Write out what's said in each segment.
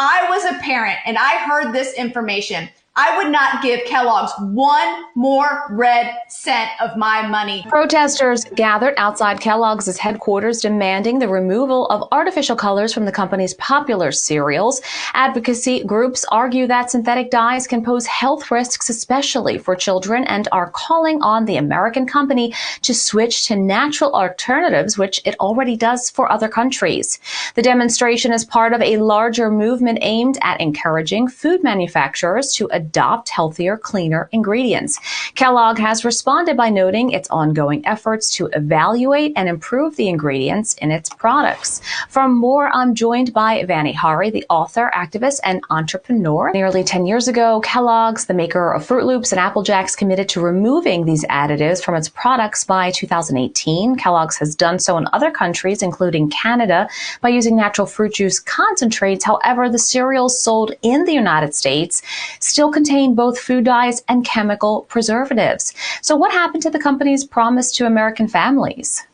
I was a parent and I heard this information, I would not give Kellogg's one more red cent of my money. Protesters gathered outside Kellogg's headquarters demanding the removal of artificial colors from the company's popular cereals. Advocacy groups argue that synthetic dyes can pose health risks, especially for children, and are calling on the American company to switch to natural alternatives, which it already does for other countries. The demonstration is part of a larger movement aimed at encouraging food manufacturers to adopt healthier, cleaner ingredients. Kellogg has responded by noting its ongoing efforts to evaluate and improve the ingredients in its products. For more, I'm joined by Vani Hari, the author, activist, and entrepreneur. Nearly 10 years ago, Kellogg's, the maker of Fruit Loops and Apple Jacks, committed to removing these additives from its products by 2018. Kellogg's has done so in other countries, including Canada, by using natural fruit juice concentrates. However, the cereals sold in the United States still contain both food dyes and chemical preservatives. So what happened to the company's promise to American families?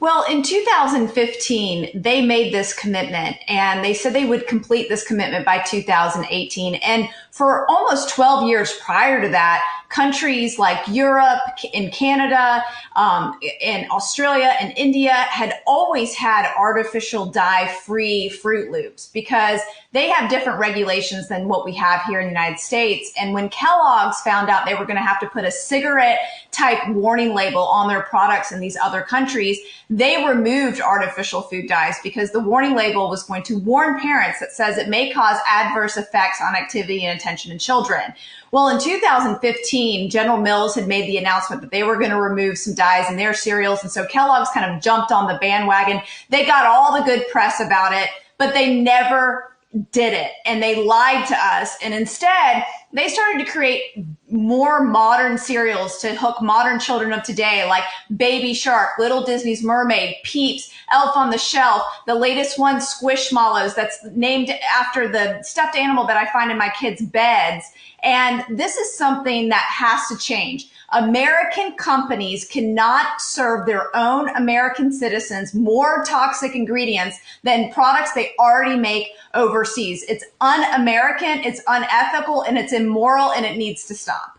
Well, in 2015, they made this commitment and they said they would complete this commitment by 2018. And for almost 12 years prior to that, countries like Europe and Canada and Australia and India had always had artificial dye-free Fruit Loops because they have different regulations than what we have here in the United States. And when Kellogg's found out they were going to have to put a cigarette-type warning label on their products in these other countries, they removed artificial food dyes because the warning label was going to warn parents that says it may cause adverse effects on activity and attention in children. Well, in 2015, General Mills had made the announcement that they were going to remove some dyes in their cereals. And so Kellogg's kind of jumped on the bandwagon. They got all the good press about it, but they never did it. And they lied to us. And instead, they started to create more modern cereals to hook modern children of today, like Baby Shark, Little Disney's Mermaid, Peeps, Elf on the Shelf, the latest one, Squishmallows, that's named after the stuffed animal that I find in my kids' beds. And this is something that has to change. American companies cannot serve their own American citizens more toxic ingredients than products they already make overseas. It's un-American, it's unethical, and it's immoral, and it needs to stop.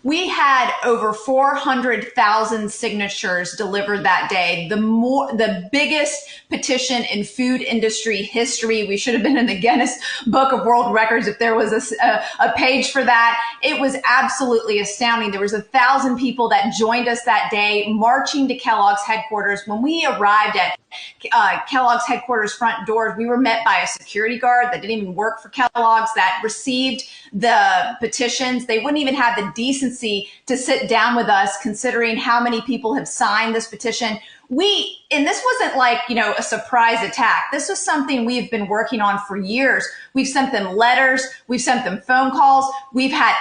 We had over 400,000 signatures delivered that day, the biggest petition in food industry history. We should have been in the Guinness Book of World Records if there was a page for that. It was absolutely astounding. There was 1,000 people that joined us that day marching to Kellogg's headquarters. When we arrived at Kellogg's headquarters front doors, we were met by a security guard that didn't even work for Kellogg's that received the petitions. They wouldn't even have the decency to sit down with us, considering how many people have signed this petition. And this wasn't like, a surprise attack. This was something we've been working on for years. We've sent them letters. We've sent them phone calls. We've had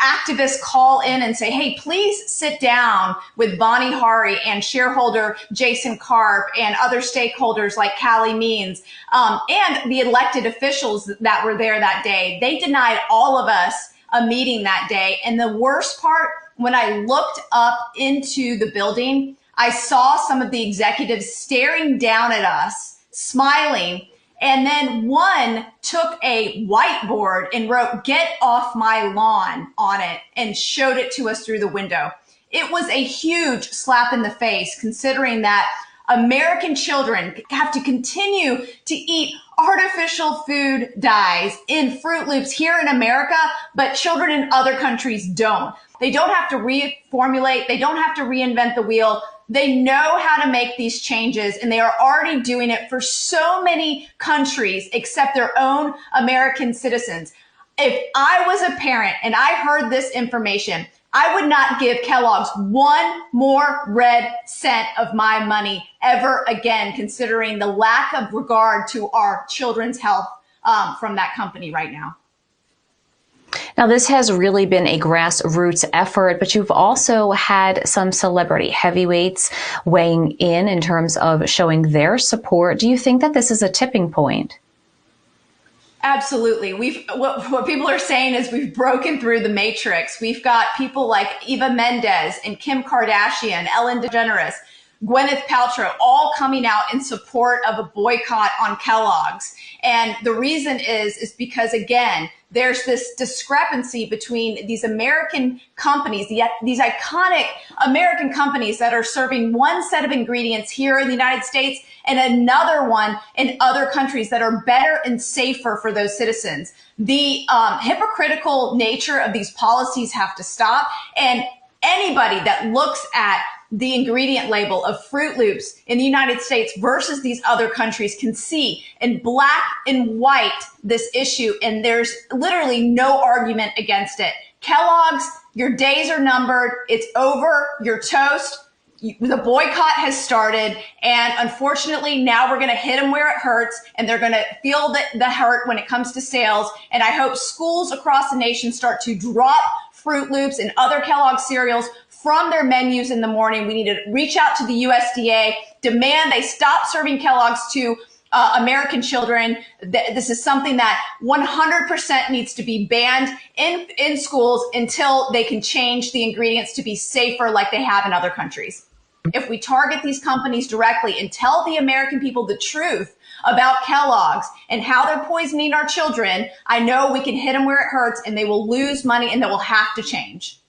activists call in and say, hey, please sit down with Vani Hari and shareholder Jason Karp and other stakeholders like Callie Means, and the elected officials that were there that day. They denied all of us a meeting that day. And the worst part, when I looked up into the building, I saw some of the executives staring down at us, smiling. And then one took a whiteboard and wrote, "Get off my lawn" on it and showed it to us through the window. It was a huge slap in the face, considering that American children have to continue to eat artificial food dyes in Fruit Loops here in America, but children in other countries don't. They don't have to reformulate. They don't have to reinvent the wheel. They know how to make these changes, and they are already doing it for so many countries except their own American citizens. If I was a parent and I heard this information, I would not give Kellogg's one more red cent of my money ever again, considering the lack of regard to our children's health from that company right now. Now, this has really been a grassroots effort, but you've also had some celebrity heavyweights weighing in terms of showing their support. Do you think that this is a tipping point? Absolutely. What people are saying is we've broken through the matrix. We've got people like Eva Mendes and Kim Kardashian, Ellen DeGeneres, Gwyneth Paltrow, all coming out in support of a boycott on Kellogg's. And the reason is because, again, there's this discrepancy between these American companies, these iconic American companies that are serving one set of ingredients here in the United States and another one in other countries that are better and safer for those citizens. The hypocritical nature of these policies have to stop. And anybody that looks at the ingredient label of Fruit Loops in the United States versus these other countries can see in black and white this issue, and there's literally no argument against it. Kellogg's, your days are numbered. It's over. You're toast. The boycott has started, and unfortunately now we're going to hit them where it hurts, and they're going to feel the hurt when it comes to sales. And I hope schools across the nation start to drop Fruit Loops and other Kellogg cereals from their menus in the morning. We need to reach out to the USDA, demand they stop serving Kellogg's to American children. This is something that 100% needs to be banned in schools until they can change the ingredients to be safer like they have in other countries. If we target these companies directly and tell the American people the truth about Kellogg's and how they're poisoning our children, I know we can hit them where it hurts, and they will lose money and they will have to change.